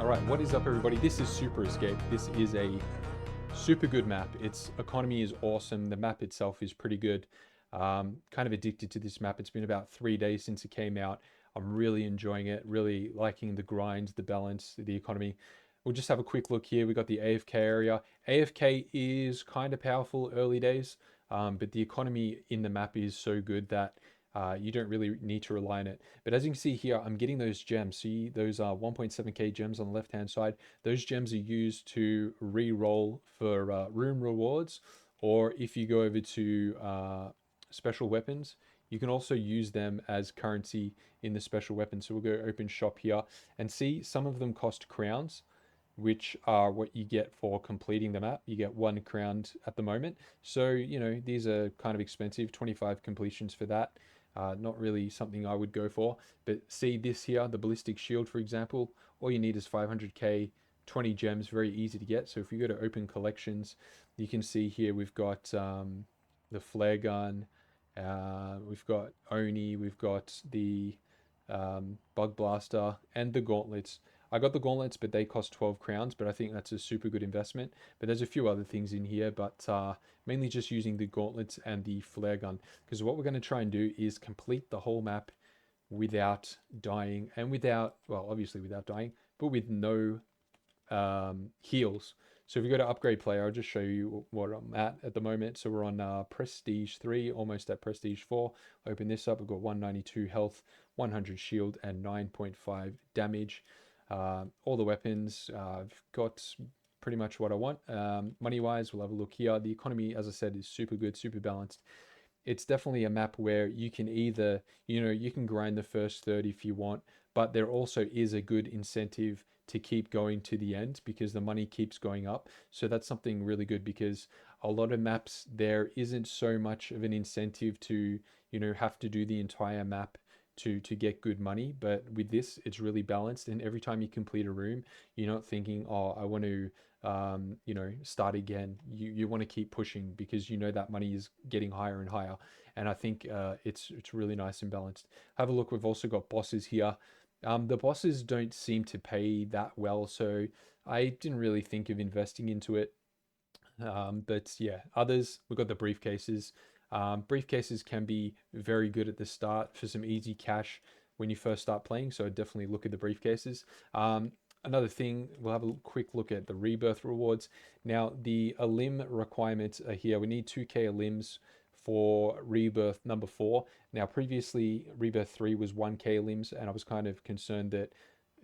Alright, what is up everybody? This is Super Escape. This is a super good map. Its economy is awesome. The map itself is pretty good. Kind of addicted to this map. It's been about 3 days since it came out. I'm really enjoying it, really liking the grind, the balance, the economy. We'll just have a quick look here. We got the AFK area. AFK is kind of powerful early days, but the economy in the map is so good that you don't really need to rely on it. But as you can see here, I'm getting those gems. See those 1.7k gems on the left hand side? Those gems are used to re-roll for room rewards, or if you go over to special weapons, you can also use them as currency in the special weapons. So we'll go open shop here and see some of them cost crowns, which are what you get for completing the map. You get 1 crown at the moment. So, you know, these are kind of expensive, 25 completions for that. Not really something I would go for. But see this here, the ballistic shield, for example, all you need is 500k, 20 gems, very easy to get. So if you go to open collections, you can see here we've got the flare gun, we've got Oni, we've got the bug blaster, and the gauntlets. I got the gauntlets, but they cost 12 crowns, but I think that's a super good investment. But there's a few other things in here, but mainly just using the gauntlets and the flare gun. Because what we're going to try and do is complete the whole map without dying, and without, well, obviously without dying, but with no heals. So if we go to upgrade player, I'll just show you what I'm at the moment. So we're on Prestige 3, almost at Prestige 4. Open this up, we've got 192 health, 100 shield, and 9.5 damage. All the weapons, I've got pretty much what I want. Money-wise, we'll have a look here. The economy, as I said, is super good, super balanced. It's definitely a map where you can either, you can grind the first third if you want, but there also is a good incentive to keep going to the end because the money keeps going up. So that's something really good, because a lot of maps, there isn't so much of an incentive to, have to do the entire map to get good money. But with this, it's really balanced, and every time you complete a room, you're not thinking, oh, I want to start again. You want to keep pushing because that money is getting higher and higher. And I think it's really nice and balanced. Have a look, we've also got bosses here. The bosses don't seem to pay that well, so I didn't really think of investing into it. But yeah, others, we've got the briefcases. Briefcases can be very good at the start for some easy cash when you first start playing, so definitely look at the briefcases. Another thing, we'll have a quick look at the Rebirth rewards. Now, the elim requirements are here. We need 2k elims for Rebirth number 4. Now, previously, Rebirth 3 was 1k elims, and I was kind of concerned that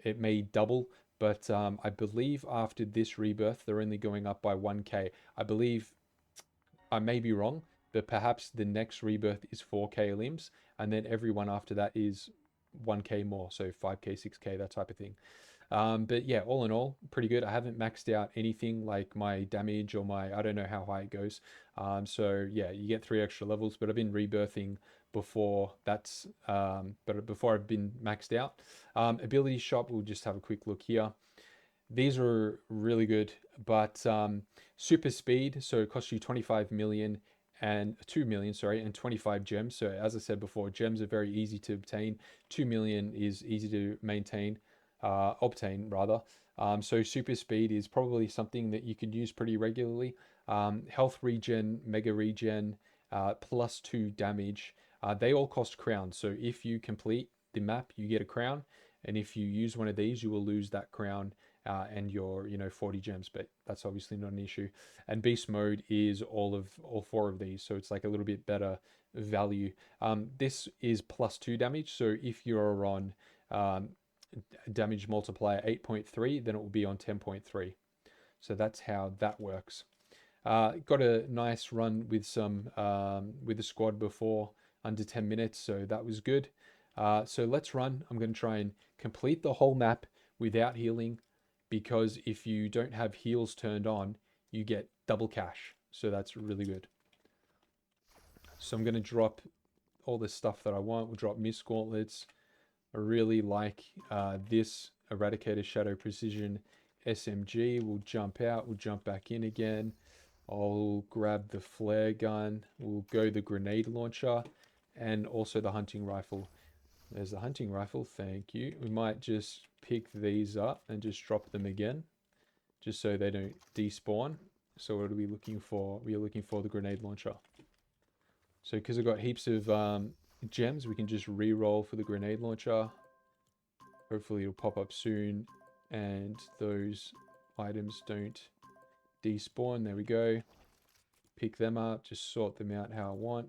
it may double. But I believe after this Rebirth, they're only going up by 1k. I believe, I may be wrong, but perhaps the next Rebirth is 4k elims, and then everyone after that is 1k more, so 5k, 6k, that type of thing. But yeah, all in all, pretty good. I haven't maxed out anything like my damage or I don't know how high it goes. So yeah, you get 3 extra levels, but I've been rebirthing before but before I've been maxed out. Ability shop, we'll just have a quick look here. These are really good, but super speed, so it costs you 25 million and 2 million, sorry, and 25 gems. So as I said before, gems are very easy to obtain. 2 million is easy to obtain rather. So super speed is probably something that you could use pretty regularly. Health regen, mega regen, +2 damage. They all cost crowns. So if you complete the map, you get a crown, and if you use one of these, you will lose that crown and your 40 gems, but that's obviously not an issue. And beast mode is all 4 of these, so it's like a little bit better value. This is +2 damage, so if you're on damage multiplier 8.3, then it will be on 10.3. So that's how that works. Got a nice run with the squad before, under 10 minutes, so that was good. So let's run. I'm going to try and complete the whole map without healing, because if you don't have heals turned on, you get double cash. So that's really good. So I'm going to drop all the stuff that I want. We'll drop Mist Gauntlets. I really like this Eradicator Shadow Precision SMG. We'll jump out. We'll jump back in again. I'll grab the flare gun. We'll go the grenade launcher and also the hunting rifle. There's the hunting rifle, thank you. We might just pick these up and just drop them again, just so they don't despawn. So what are we looking for? We are looking for the grenade launcher. So because I've got heaps of gems, we can just re-roll for the grenade launcher. Hopefully it'll pop up soon and those items don't despawn. There we go. Pick them up, just sort them out how I want.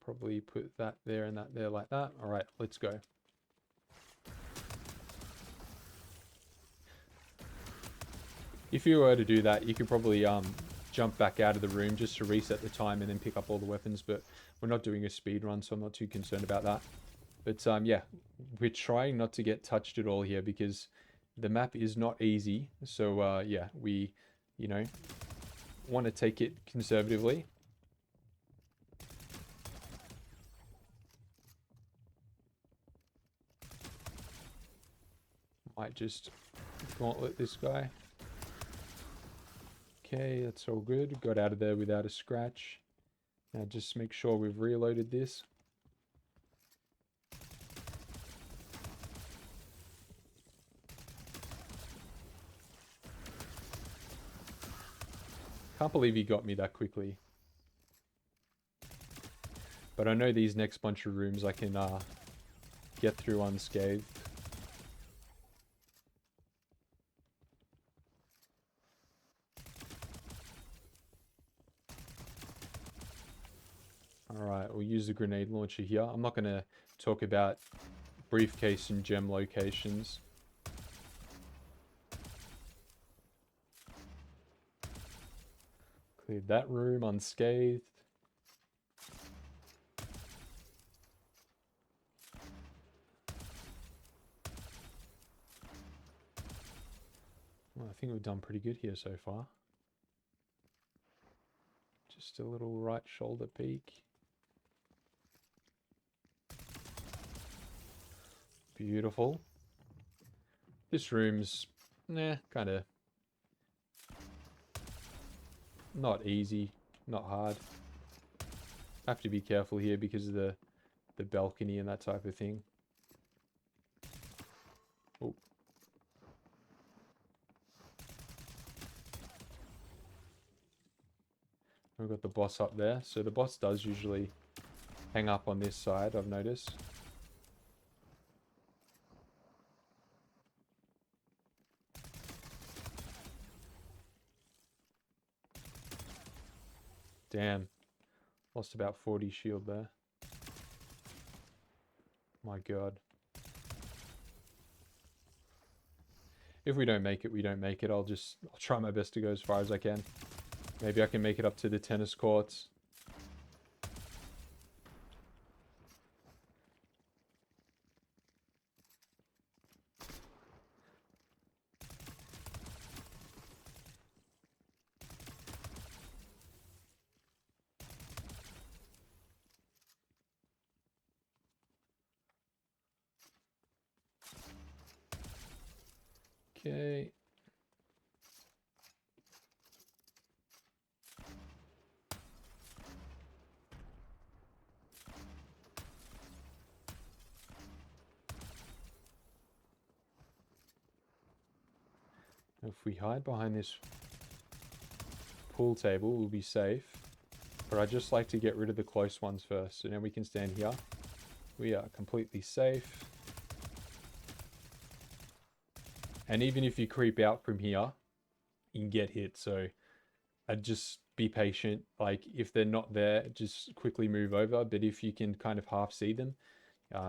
Probably put that there and that there like that. All right, let's go. If you were to do that, you could probably jump back out of the room just to reset the time and then pick up all the weapons, but we're not doing a speed run, so I'm not too concerned about that. But yeah, we're trying not to get touched at all here because the map is not easy. So yeah, we, you know, want to take it conservatively. Might just gauntlet this guy. Okay, that's all good. Got out of there without a scratch. Now just make sure we've reloaded this. Can't believe he got me that quickly. But I know these next bunch of rooms I can get through unscathed. Alright, we'll use the grenade launcher here. I'm not going to talk about briefcase and gem locations. Cleared that room unscathed. Well, I think we've done pretty good here so far. Just a little right shoulder peek. Beautiful. This room's, kind of not easy, not hard. Have to be careful here because of the balcony and that type of thing. Oh. We've got the boss up there. So the boss does usually hang up on this side, I've noticed. Damn. Lost about 40 shield there. My god. If we don't make it, we don't make it. I'll try my best to go as far as I can. Maybe I can make it up to the tennis courts. Okay. If we hide behind this pool table, we'll be safe. But I just like to get rid of the close ones first. So now we can stand here. We are completely safe. And even if you creep out from here, you can get hit. So I'd just be patient. Like if they're not there, just quickly move over. But if you can kind of half see them,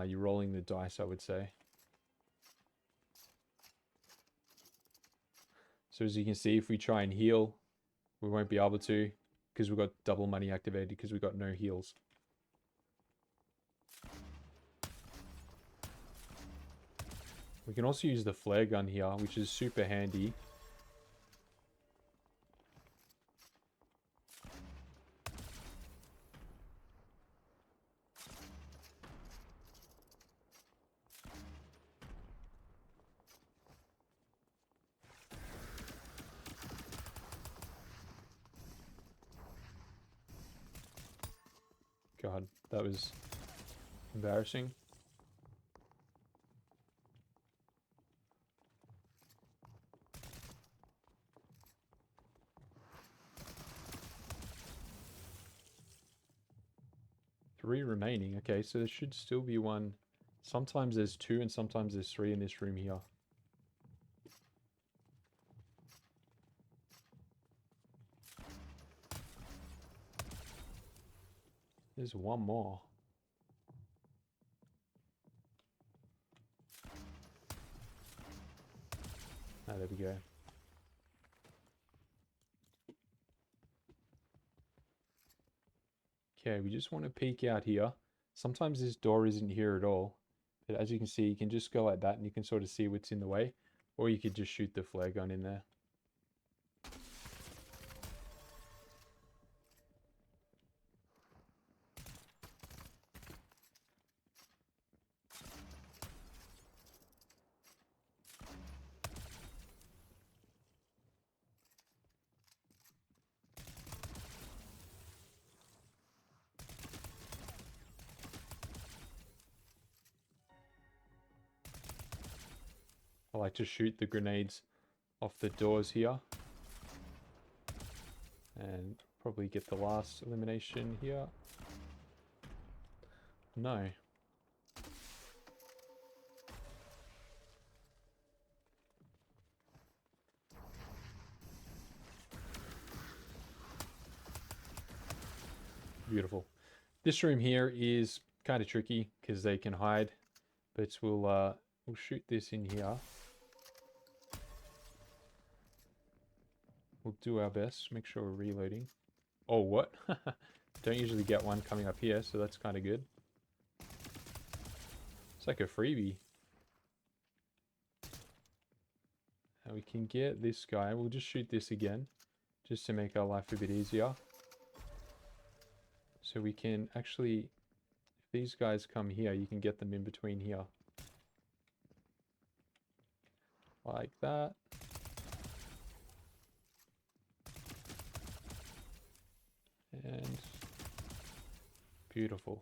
you're rolling the dice, I would say. So as you can see, if we try and heal, we won't be able to because we've got double money activated because we've got no heals. We can also use the flare gun here, which is super handy. God, that was embarrassing. 3 remaining. Okay, so there should still be one. Sometimes there's 2 and sometimes there's 3 in this room here. There's one more. Ah, there we go. Okay, we just want to peek out here. Sometimes this door isn't here at all. But as you can see, you can just go like that and you can sort of see what's in the way. Or you could just shoot the flare gun in there. I like to shoot the grenades off the doors here. And probably get the last elimination here. No. Beautiful. This room here is kind of tricky because they can hide. But we'll shoot this in here. We'll do our best. Make sure we're reloading. Oh, what? Don't usually get one coming up here, so that's kind of good. It's like a freebie. And we can get this guy. We'll just shoot this again, just to make our life a bit easier. So we can actually, if these guys come here, you can get them in between here. Like that. And beautiful.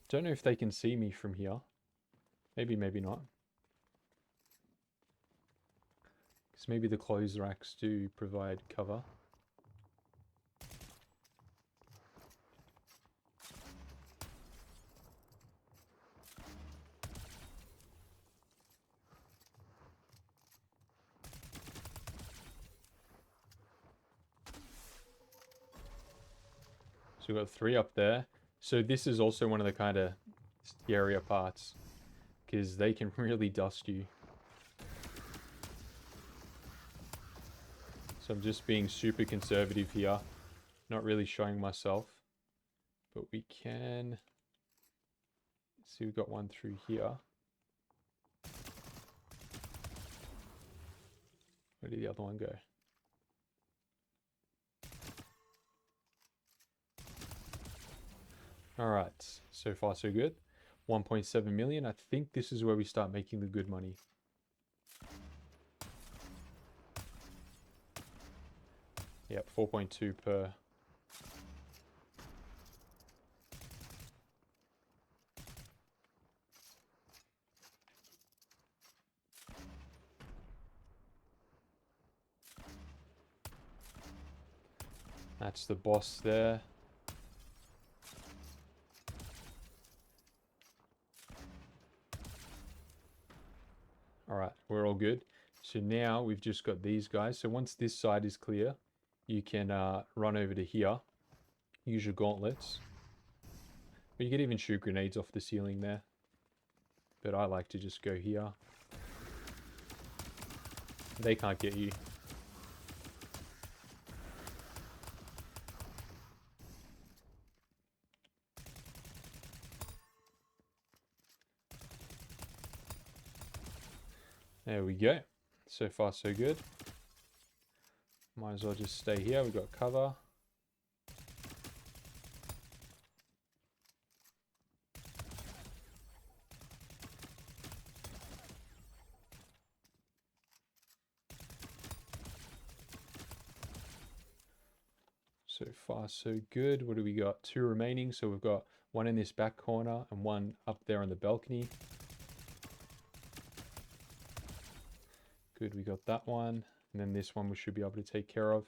Don't know if they can see me from here. Maybe, maybe not. Because maybe the clothes racks do provide cover. So we've got 3 up there. So this is also one of the kind of scarier parts, because they can really dust you. So I'm just being super conservative here, not really showing myself. But we can see we've got one through here. Where did the other one go? Alright, so far so good. 1.7 million. I think this is where we start making the good money. Yep, 4.2 per. That's the boss there. Alright, we're all good. So now we've just got these guys. So once this side is clear, you can run over to here. Use your gauntlets. But you could even shoot grenades off the ceiling there. But I like to just go here. They can't get you. There we go. So far so good. Might as well just stay here. We've got cover. So far so good. What do we got? 2 remaining. So we've got one in this back corner and one up there on the balcony. good, we got that one. And then this one we should be able to take care of.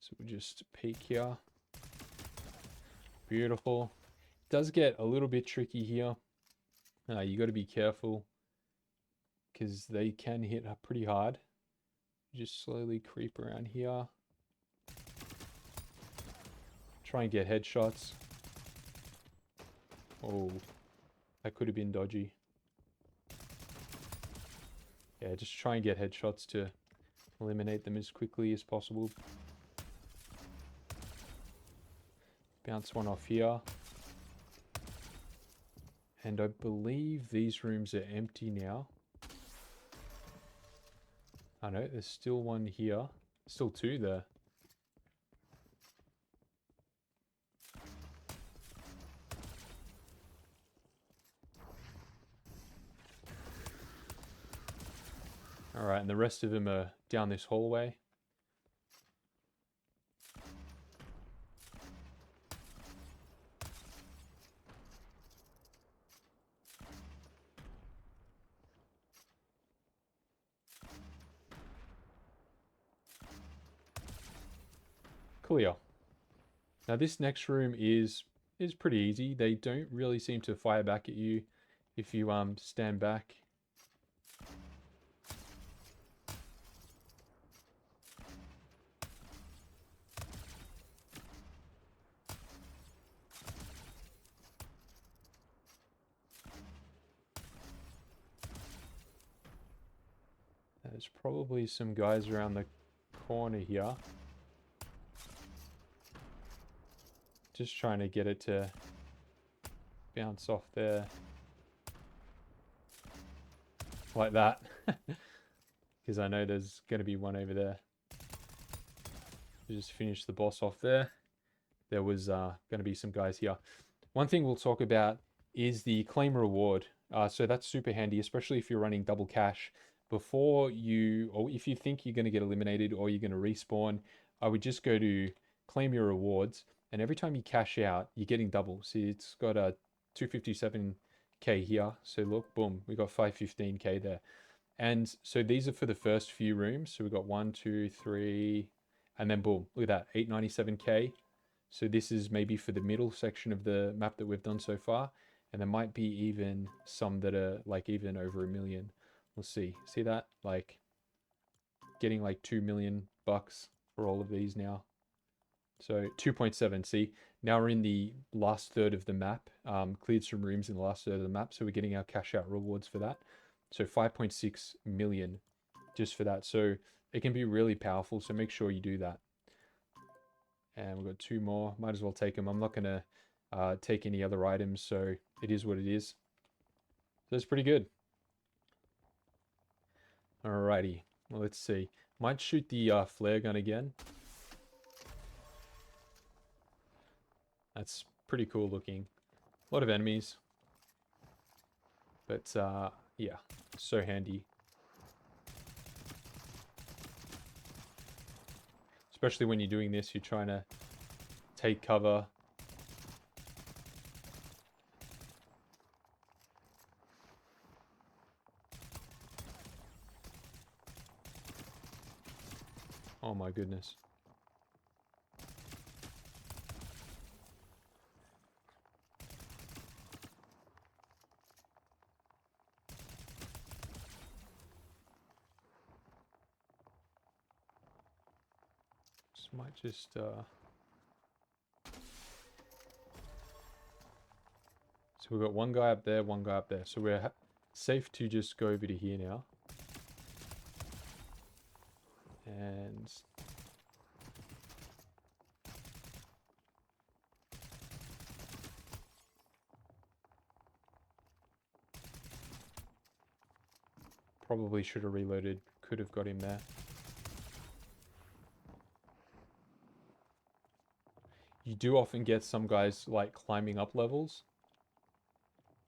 So we'll just peek here. Beautiful. It does get a little bit tricky here. You got to be careful because they can hit pretty hard. Just slowly creep around here. Try and get headshots. Oh, that could have been dodgy. Yeah, just try and get headshots to eliminate them as quickly as possible. Bounce one off here. And I believe these rooms are empty now. I know, there's still one here. Still two there. Alright, and the rest of them are down this hallway. Clear. Now this next room is pretty easy. They don't really seem to fire back at you if you stand back. There's probably some guys around the corner here. Just trying to get it to bounce off there. Like that. Because I know there's going to be one over there. Just finish the boss off there. There was going to be some guys here. One thing we'll talk about is the claim reward. So that's super handy, especially if you're running double cash. Before you, or if you think you're going to get eliminated or you're going to respawn, I would just go to claim your rewards. And every time you cash out, you're getting double. See, it's got a 257k here. So look, boom, we got 515k there. And so these are for the first few rooms. So we got 1, 2, 3, and then boom, look at that, 897k. So this is maybe for the middle section of the map that we've done so far. And there might be even some that are like even over 1 million. We'll see. See that? Like getting like 2 million bucks for all of these now. So 2.7, see, now we're in the last third of the map, cleared some rooms in the last third of the map, so we're getting our cash out rewards for that. So 5.6 million just for that. So it can be really powerful, so make sure you do that. And we've got 2 more, might as well take them. I'm not going to take any other items, so it is what it is. So it's pretty good. Alrighty, well, let's see. Might shoot the flare gun again. That's pretty cool looking. A lot of enemies. But, yeah, so handy. Especially when you're doing this, you're trying to take cover. Oh my goodness. Might just so we've got one guy up there, one guy up there, so we're safe to just go over to here now. And probably should have reloaded, could have got him there. You do often get some guys like climbing up levels.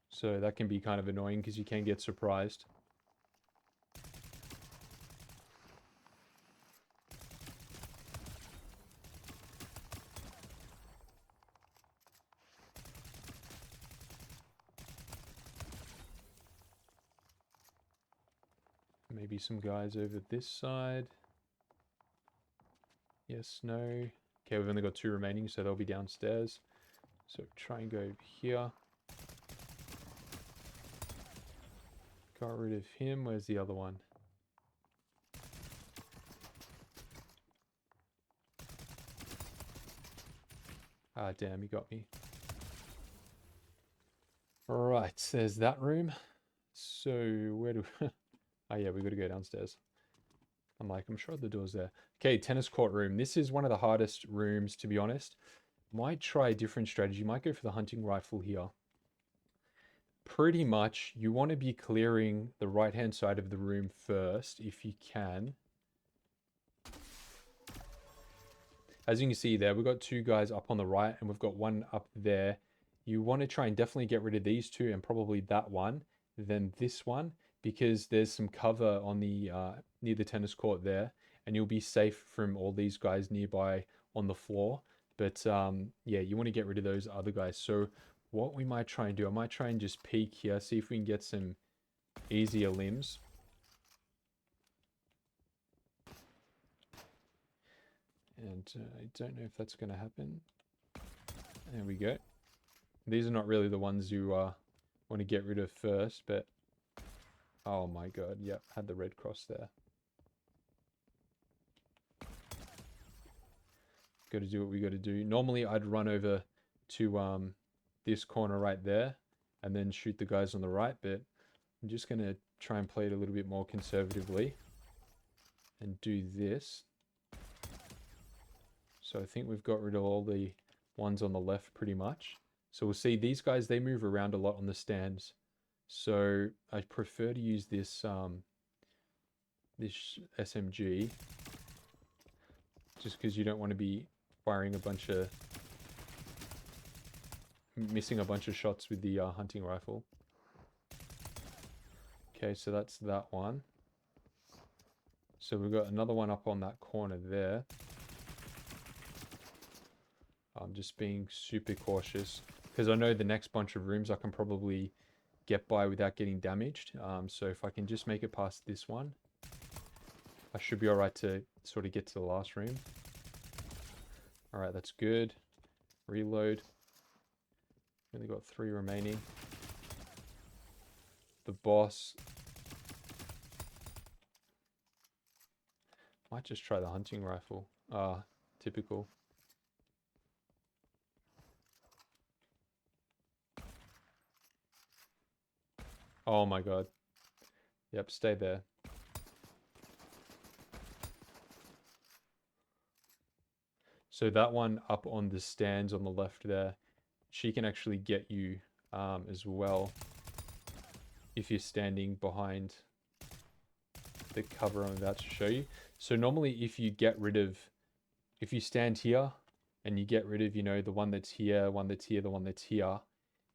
So that can be kind of annoying because you can get surprised. maybe some guys over this side. Yes, no. Okay, we've only got 2 remaining, so they'll be downstairs. So try and go here. Got rid of him. Where's the other one? Ah, damn, he got me. Right, there's that room. So where do... Oh yeah, we got to go downstairs. I'm sure the door's there. Okay, tennis court room. This is one of the hardest rooms, to be honest. Might try a different strategy. Might go for the hunting rifle here. Pretty much, you want to be clearing the right-hand side of the room first, if you can. As you can see there, we've got 2 guys up on the right, and we've got 1 up there. You want to try and definitely get rid of these 2, and probably that one, then this one, because there's some cover on the near the tennis court there, and you'll be safe from all these guys nearby on the floor. But yeah, you want to get rid of those other guys. So what we might try and do, I might try and just peek here, see if we can get some easier limbs. And I don't know if that's going to happen. There we go. These are not really the ones you want to get rid of first, but... Oh my god, yep, had the red cross there. Got to do what we got to do. Normally I'd run over to this corner right there and then shoot the guys on the right, but I'm just going to try and play it a little bit more conservatively and do this. So I think we've got rid of all the ones on the left pretty much. So we'll see these guys, they move around a lot on the stands. So I prefer to use this this SMG just because you don't want to be firing a bunch of... missing a bunch of shots with the hunting rifle. Okay, so that's that one. So we've got another one up on that corner there. I'm just being super cautious because I know the next bunch of rooms I can probably get by without getting damaged. So if I can just make it past this one, I should be alright to sort of get to the last room. Alright, that's good. Reload. Only got 3 remaining. The boss. Might just try the hunting rifle. Typical. Oh my god. Yep, stay there. So that one up on the stands on the left there, she can actually get you as well if you're standing behind the cover I'm about to show you. So normally if you get rid of, if you stand here and you get rid of, you know, the one that's here, one that's here, the one that's here,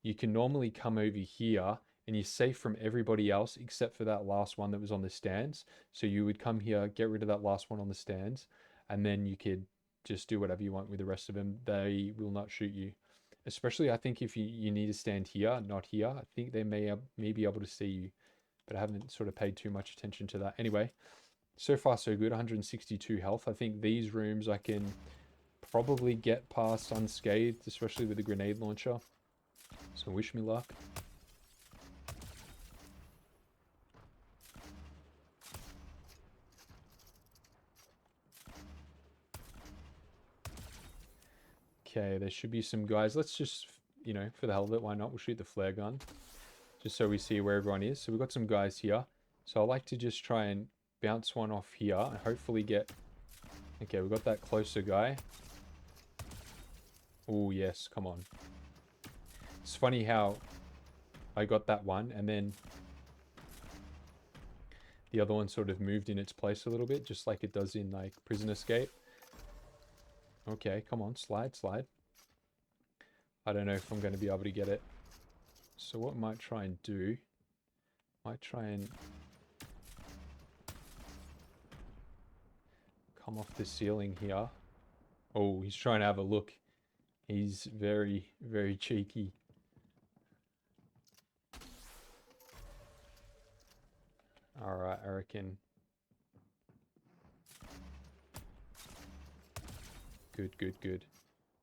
you can normally come over here and you're safe from everybody else except for that last one that was on the stands. So you would come here, get rid of that last one on the stands, and then you could just do whatever you want with the rest of them. They will not shoot you. Especially, I think if you need to stand here, not here, I think they may be able to see you. But I haven't sort of paid too much attention to that. Anyway, so far so good, 162 health. I think these rooms I can probably get past unscathed, especially with the grenade launcher. So wish me luck. Okay, there should be some guys. Let's just, you know, for the hell of it, why not? We'll shoot the flare gun. Just so we see where everyone is. So we've got some guys here. So I like to just try and bounce one off here and hopefully get... Okay, we've got that closer guy. Oh, yes, come on. It's funny how I got that one and then the other one sort of moved in its place a little bit, just like it does in like Prison Escape. Okay, come on, slide, slide. I don't know if I'm going to be able to get it. So what I might try and do, might try and come off the ceiling here. Oh, he's trying to have a look. He's very, very cheeky. Alright, I reckon. Good, good, good.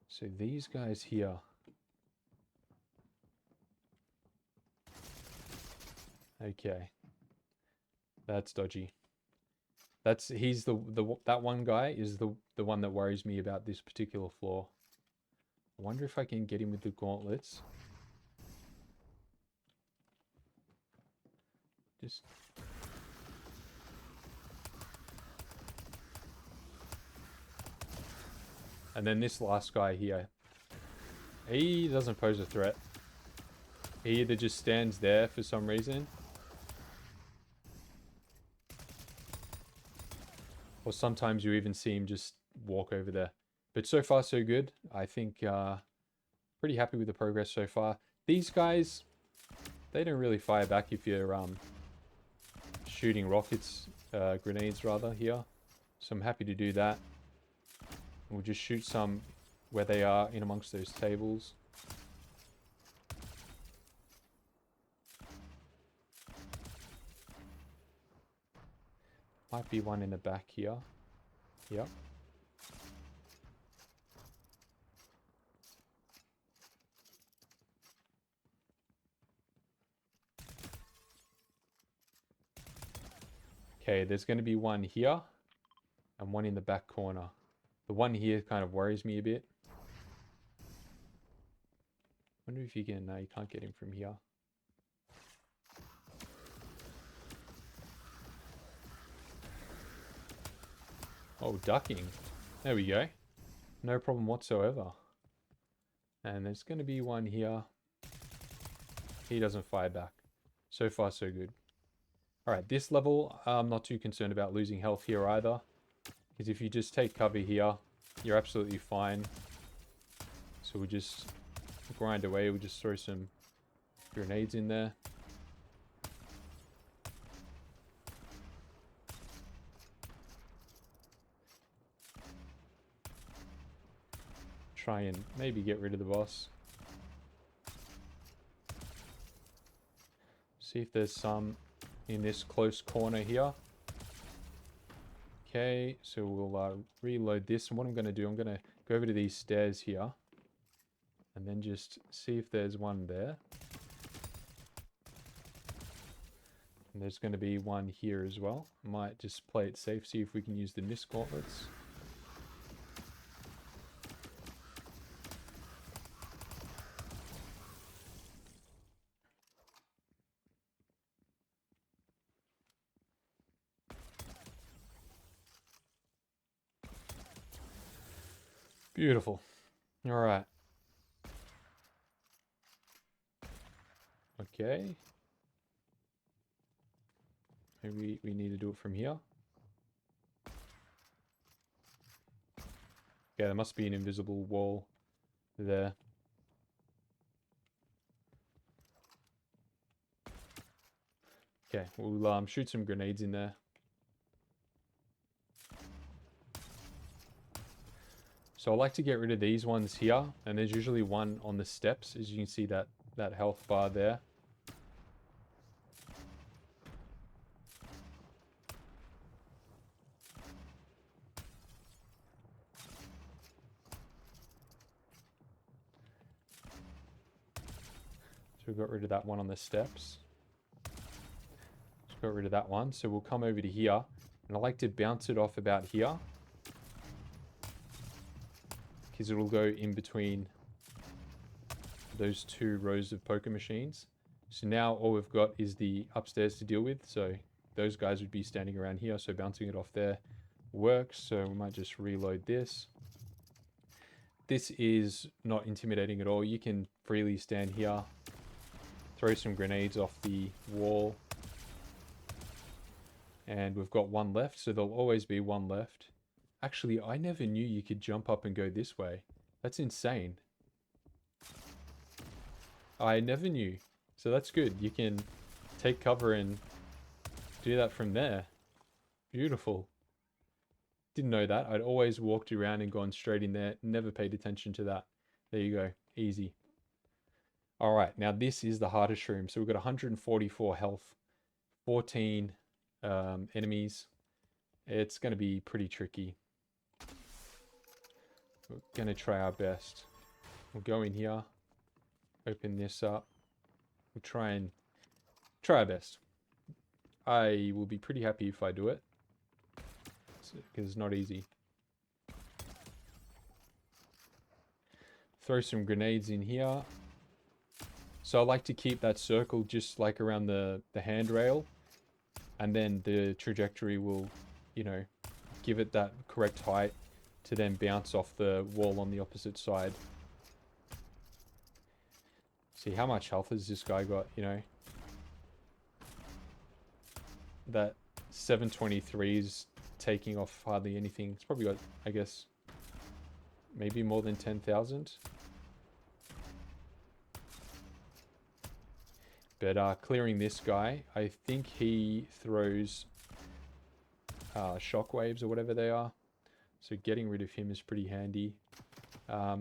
So these guys here. Okay. That's dodgy. He's that one guy is the one that worries me about this particular floor. I wonder if I can get him with the gauntlets. Just and then this last guy here. He doesn't pose a threat. He either just stands there for some reason, or sometimes you even see him just walk over there. But so far so good. I think pretty happy with the progress so far. These guys, they don't really fire back if you're shooting rockets, grenades rather here. So I'm happy to do that. We'll just shoot some where they are in amongst those tables. Might be one in the back here. Yep. Okay, there's going to be one here and one in the back corner. The one here kind of worries me a bit. Wonder if you can... No, you can't get him from here. Oh, ducking. There we go. No problem whatsoever. And there's going to be one here. He doesn't fire back. So far, so good. Alright, this level, I'm not too concerned about losing health here either. Because if you just take cover here, you're absolutely fine. So we'll just grind away. We'll just throw some grenades in there. Try and maybe get rid of the boss. See if there's some in this close corner here. Okay, so we'll reload this. And what I'm going to do, I'm going to go over to these stairs here. And then just see if there's one there. And there's going to be one here as well. Might just play it safe, see if we can use the mist gauntlets. Beautiful. All right. Okay. Maybe we need to do it from here. Yeah, there must be an invisible wall there. Okay, we'll shoot some grenades in there. So I like to get rid of these ones here, and there's usually one on the steps, as you can see that health bar there. So we got rid of that one on the steps. Just got rid of that one. So we'll come over to here, and I like to bounce it off about here, because it'll go in between those two rows of poker machines. So now all we've got is the upstairs to deal with. So those guys would be standing around here. So bouncing it off there works. So we might just reload this. This is not intimidating at all. You can freely stand here, throw some grenades off the wall. And we've got one left. So there'll always be one left. Actually, I never knew you could jump up and go this way. That's insane. I never knew. So that's good. You can take cover and do that from there. Beautiful. Didn't know that. I'd always walked around and gone straight in there. Never paid attention to that. There you go. Easy. Alright, now this is the hardest room. So we've got 144 health, 14 enemies. It's going to be pretty tricky. We're going to try our best. We'll go in here, open this up. We'll try our best. I will be pretty happy if I do it, because it's not easy. Throw some grenades in here. So I like to keep that circle just like around the handrail, and then the trajectory will, you know, give it that correct height to then bounce off the wall on the opposite side. See, how much health has this guy got, you know? That 723 is taking off hardly anything. It's probably got, I guess, maybe more than 10,000. But clearing this guy, I think he throws shockwaves or whatever they are. So getting rid of him is pretty handy. Got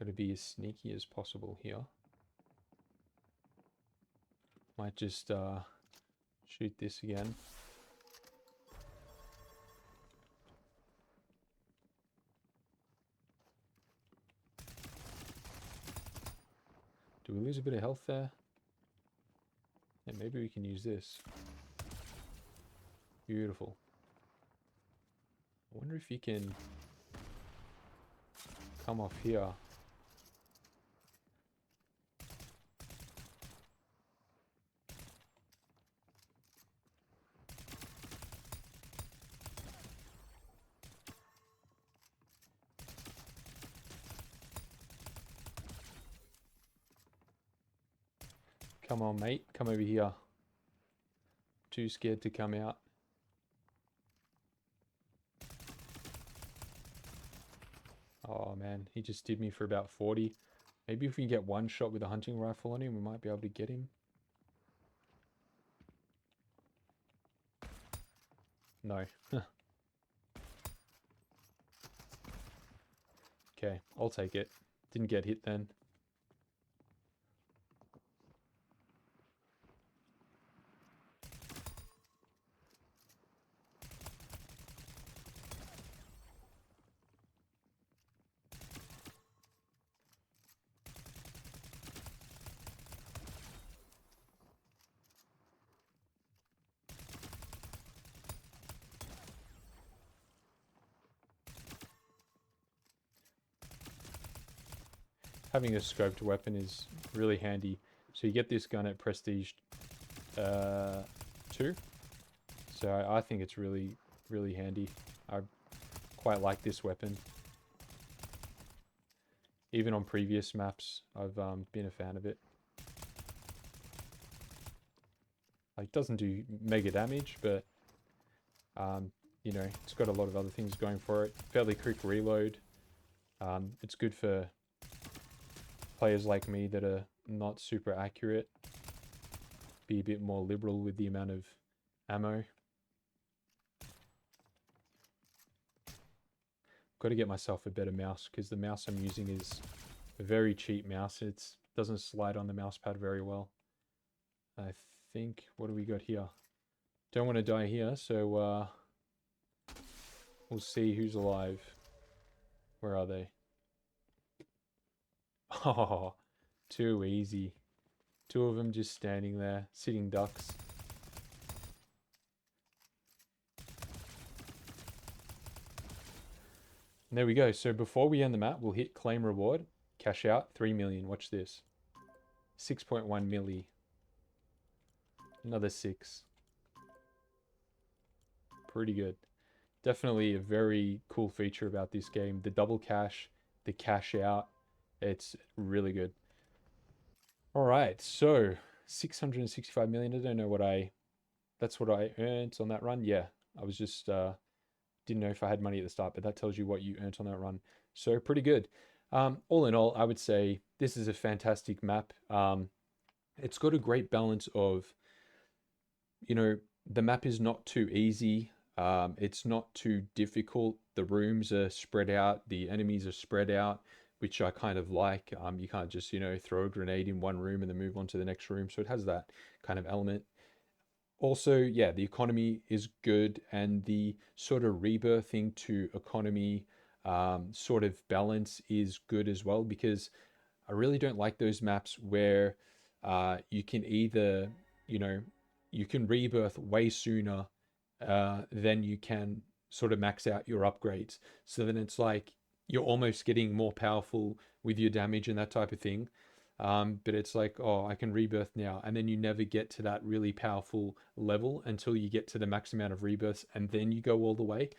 to be as sneaky as possible here. Might just shoot this again. Do we lose a bit of health there? Yeah, maybe we can use this. Beautiful. I wonder if he can come off here. Come on, mate. Come over here. Too scared to come out. Oh, man. He just did me for about 40. Maybe if we can get one shot with a hunting rifle on him, we might be able to get him. No. Okay, I'll take it. Didn't get hit then. Having a scoped weapon is really handy. So you get this gun at Prestige 2. So I think it's really, really handy. I quite like this weapon. Even on previous maps, I've been a fan of it. Like, it doesn't do mega damage, but you know, it's got a lot of other things going for it. Fairly quick reload. It's good for players like me that are not super accurate. Be a bit more liberal with the amount of ammo. Got to get myself a better mouse, because the mouse I'm using is a very cheap mouse. It doesn't slide on the mouse pad very well. I think, what do we got here? Don't want to die here, so we'll see who's alive. Where are they? Oh, too easy. Two of them just standing there, sitting ducks. And there we go. So before we end the map, we'll hit claim reward, cash out, 3 million. Watch this. 6.1 milli. Another 6. Pretty good. Definitely a very cool feature about this game. The double cash, the cash out. It's really good. All right, so 665 million. I don't know what that's what I earned on that run. Yeah, I was just, didn't know if I had money at the start, but that tells you what you earned on that run. So pretty good. All in all, I would say this is a fantastic map. It's got a great balance of, you know, the map is not too easy. It's not too difficult. The rooms are spread out. The enemies are spread out. which I kind of like. You can't just, throw a grenade in one room and then move on to the next room. So it has that kind of element. Also, yeah, the economy is good, and the sort of rebirthing to economy sort of balance is good as well, because I really don't like those maps where you can either, you know, you can rebirth way sooner than you can sort of max out your upgrades. So then it's like you're almost getting more powerful with your damage and that type of thing. But it's like, oh, I can rebirth now. And then you never get to that really powerful level until you get to the max amount of rebirths, and then you go all the way.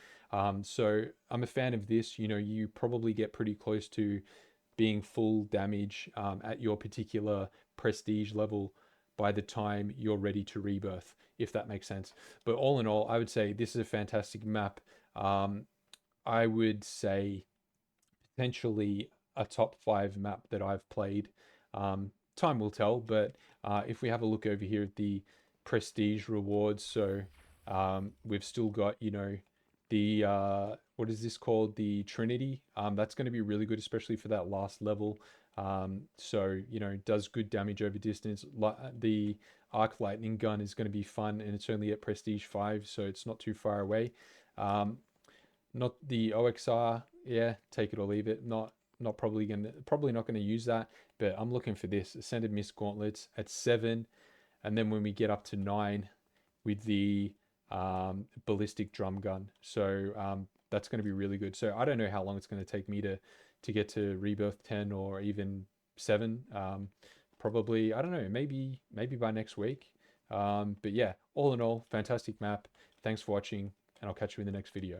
So I'm a fan of this. You probably get pretty close to being full damage at your particular prestige level by the time you're ready to rebirth, if that makes sense. But all in all, I would say this is a fantastic map. Um, I would say potentially a top 5 map that I've played. Time will tell, but if we have a look over here at the prestige rewards, so we've still got, the what is this called? The Trinity. That's going to be really good, especially for that last level. So, does good damage over distance. The arc lightning gun is going to be fun, and it's only at prestige 5, so it's not too far away. Um, Not the OXR, yeah, take it or leave it. Probably not gonna use that, but I'm looking for this Ascended Mist Gauntlets at 7, and then when we get up to 9 with the ballistic drum gun. So that's going to be really good. So I don't know how long it's going to take me to get to Rebirth 10 or even 7. Probably, I don't know, maybe by next week. But yeah, all in all, fantastic map. Thanks for watching, and I'll catch you in the next video.